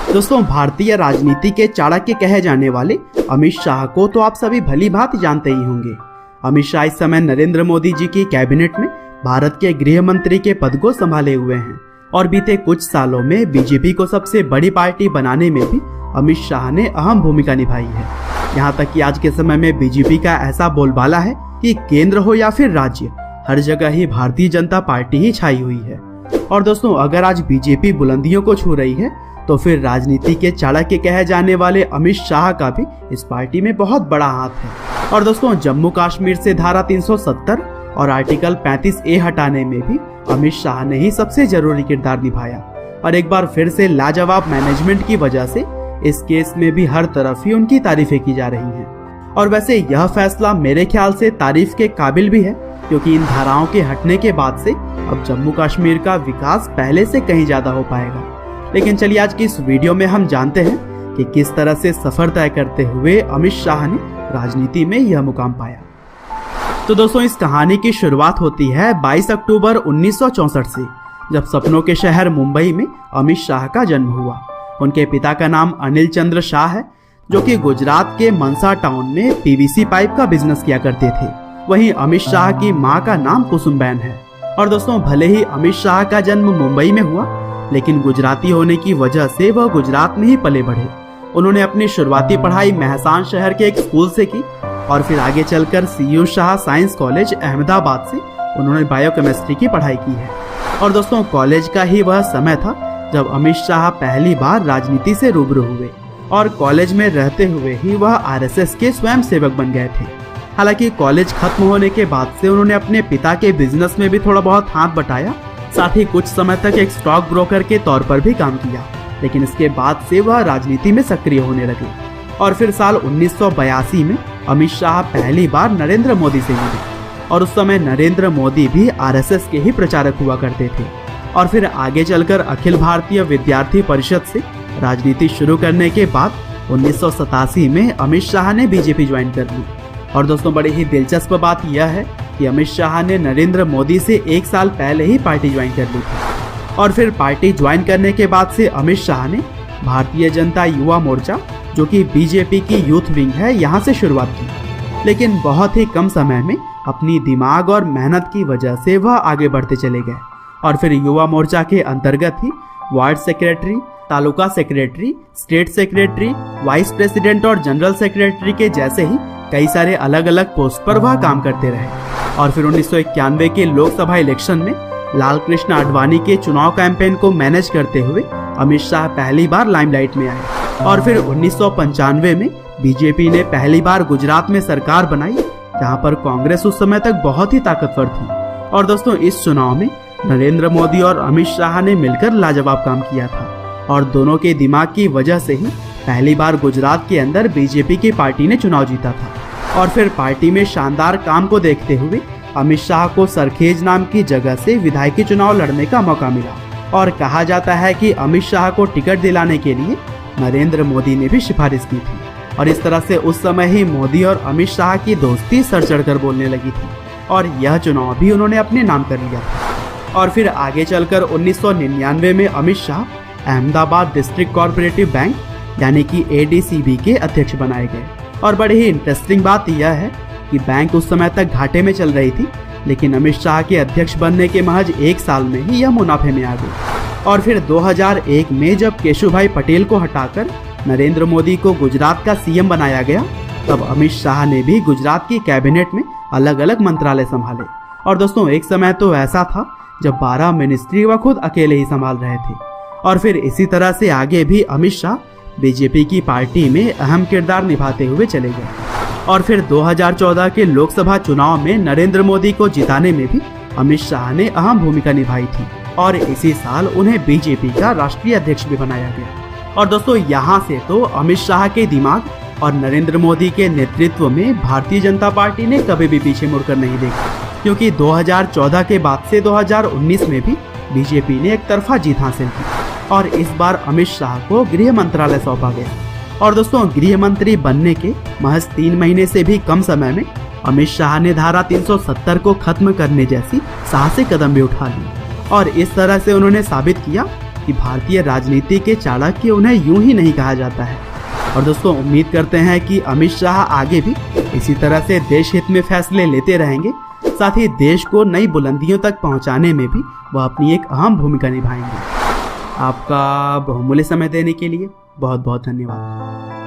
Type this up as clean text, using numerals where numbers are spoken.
दोस्तों, भारतीय राजनीति के चाणक्य कहे जाने वाले अमित शाह को तो आप सभी भली भांति जानते ही होंगे। अमित शाह इस समय नरेंद्र मोदी जी की कैबिनेट में भारत के गृह मंत्री के पद को संभाले हुए हैं और बीते कुछ सालों में बीजेपी को सबसे बड़ी पार्टी बनाने में भी अमित शाह ने अहम भूमिका निभाई है। यहाँ तक कि आज के समय में बीजेपी का ऐसा बोलबाला है कि केंद्र हो या फिर राज्य, हर जगह ही भारतीय जनता पार्टी ही छाई हुई है। और दोस्तों, अगर आज बीजेपी बुलंदियों को छू रही है तो फिर राजनीति के चाणक्य कहे जाने वाले अमित शाह का भी इस पार्टी में बहुत बड़ा हाथ है। और दोस्तों, जम्मू कश्मीर से धारा 370 और आर्टिकल 35A हटाने में भी अमित शाह ने ही सबसे जरूरी किरदार निभाया। और एक बार फिर से लाजवाब मैनेजमेंट की वजह से इस केस में भी हर तरफ ही उनकी तारीफें की जा रही हैं। और वैसे यह फैसला मेरे ख्याल से तारीफ के काबिल भी है, क्योंकि इन धाराओं के हटने के बाद से अब जम्मू कश्मीर का विकास पहले से कहीं ज्यादा हो पाएगा। लेकिन चलिए आज की इस वीडियो में हम जानते हैं कि किस तरह से सफर तय करते हुए अमित शाह ने राजनीति में यह मुकाम पाया। तो दोस्तों, इस कहानी की शुरुआत होती है 22 अक्टूबर 1964 से, जब सपनों के शहर मुंबई में अमित शाह का जन्म हुआ। उनके पिता का नाम अनिल चंद्र शाह है, जो कि गुजरात के मनसा टाउन में पीवीसी पाइप का बिजनेस किया करते थे। वहीं अमित शाह की मां का नाम कुसुमबेन है। और दोस्तों, भले ही अमित शाह का जन्म मुंबई में हुआ, लेकिन गुजराती होने की वजह से वह गुजरात में ही पले बढ़े। उन्होंने अपनी शुरुआती पढ़ाई मेहसान शहर के एक स्कूल से की और फिर आगे चलकर CU Shah science college Ahmedabad से उन्होंने बायोकेमिस्ट्री की पढ़ाई की है। और दोस्तों, कॉलेज का ही वह समय था जब अमित शाह पहली बार राजनीति से रूबरू हुए और कॉलेज में रहते हुए ही वह RSS के स्वयं सेवक बन गए थे। हालांकि कॉलेज खत्म होने के बाद से उन्होंने अपने पिता के बिजनेस में भी थोड़ा बहुत हाथ बटाया, साथ ही कुछ समय तक एक स्टॉक ब्रोकर के तौर पर भी काम किया। लेकिन इसके बाद से वह राजनीति में सक्रिय होने लगे और फिर साल 1982 में अमित शाह पहली बार नरेंद्र मोदी से मिले और उस समय नरेंद्र मोदी भी RSS के ही प्रचारक हुआ करते थे। और फिर आगे चलकर अखिल भारतीय विद्यार्थी परिषद से राजनीति शुरू करने के बाद 1987 में अमित शाह ने बीजेपी ज्वाइन कर ली। और दोस्तों, बड़ी ही दिलचस्प बात यह है कि अमित शाह ने नरेंद्र मोदी से 1 साल पहले ही पार्टी ज्वाइन कर ली थी। और फिर पार्टी ज्वाइन करने के बाद से अमित शाह ने भारतीय जनता युवा मोर्चा, जो कि बीजेपी की यूथ विंग है, यहाँ से शुरुआत की। लेकिन बहुत ही कम समय में अपनी दिमाग और मेहनत की वजह से वह आगे बढ़ते चले गए और फिर युवा मोर्चा के अंतर्गत ही ward secretary, taluka secretary, state secretary, vice president और जनरल सेक्रेटरी के जैसे ही कई सारे अलग अलग पोस्ट पर वह काम करते रहे। और फिर 1991 के लोकसभा इलेक्शन में लाल कृष्ण आडवाणी के चुनाव कैंपेन को मैनेज करते हुए अमित शाह पहली बार लाइमलाइट में आए। और फिर 1995 में बीजेपी ने पहली बार गुजरात में सरकार बनाई, जहां पर कांग्रेस उस समय तक बहुत ही ताकतवर थी। और दोस्तों, इस चुनाव में नरेंद्र मोदी और अमित शाह ने मिलकर लाजवाब काम किया था और दोनों के दिमाग की वजह से ही पहली बार गुजरात के अंदर बीजेपी की पार्टी ने चुनाव जीता था। और फिर पार्टी में शानदार काम को देखते हुए अमित शाह को सरखेज नाम की जगह से विधायकी चुनाव लड़ने का मौका मिला और कहा जाता है कि अमित शाह को टिकट दिलाने के लिए नरेंद्र मोदी ने भी सिफारिश की थी। और इस तरह से उस समय ही मोदी और अमित शाह की दोस्ती सर चढ़कर बोलने लगी थी और यह चुनाव भी उन्होंने अपने नाम कर लिया था। और फिर आगे चलकर 1999 में Amit Shah Ahmedabad district cooperative bank यानी कि ADCB के अध्यक्ष बनाए गए। और बड़ी ही इंटरेस्टिंग बात यह है कि बैंक उस समय तक घाटे में चल रही थी, लेकिन अमित शाह के अध्यक्ष बनने के महज 1 साल में ही यह मुनाफे में आ गई। और फिर 2001 में जब केशुभाई पटेल को हटाकर नरेंद्र मोदी को गुजरात का CM बनाया गया, तब अमित शाह ने भी गुजरात की कैबिनेट में अलग अलग मंत्रालय संभाले। और दोस्तों, एक समय तो ऐसा था जब 12 मिनिस्ट्री वह खुद अकेले ही संभाल रहे थे। और फिर इसी तरह से आगे भी अमित शाह बीजेपी की पार्टी में अहम किरदार निभाते हुए चले गए। और फिर 2014 के लोकसभा चुनाव में नरेंद्र मोदी को जिताने में भी अमित शाह ने अहम भूमिका निभाई थी और इसी साल उन्हें बीजेपी का राष्ट्रीय अध्यक्ष भी बनाया गया। और दोस्तों, यहाँ से तो अमित शाह के दिमाग और नरेंद्र मोदी के नेतृत्व में भारतीय जनता पार्टी ने कभी भी पीछे मुड़कर नहीं देखा, क्योंकि 2014 के बाद से 2019 में भी बीजेपी ने एक तरफा जीत हासिल की और इस बार अमित शाह को गृह मंत्रालय सौंपा गया। और दोस्तों, गृह मंत्री बनने के महज 3 महीने से भी कम समय में अमित शाह ने धारा 370 को खत्म करने जैसी साहसिक कदम भी उठा ली और इस तरह से उन्होंने साबित किया कि भारतीय राजनीति के चाणक्य उन्हें यूं ही नहीं कहा जाता है। और दोस्तों, उम्मीद करते हैं कि अमित शाह आगे भी इसी तरह से देश हित में फैसले लेते रहेंगे, साथ ही देश को नई बुलंदियों तक पहुंचाने में भी वह अपनी एक अहम भूमिका निभाएंगे। आपका बहुमूल्य समय देने के लिए बहुत बहुत धन्यवाद।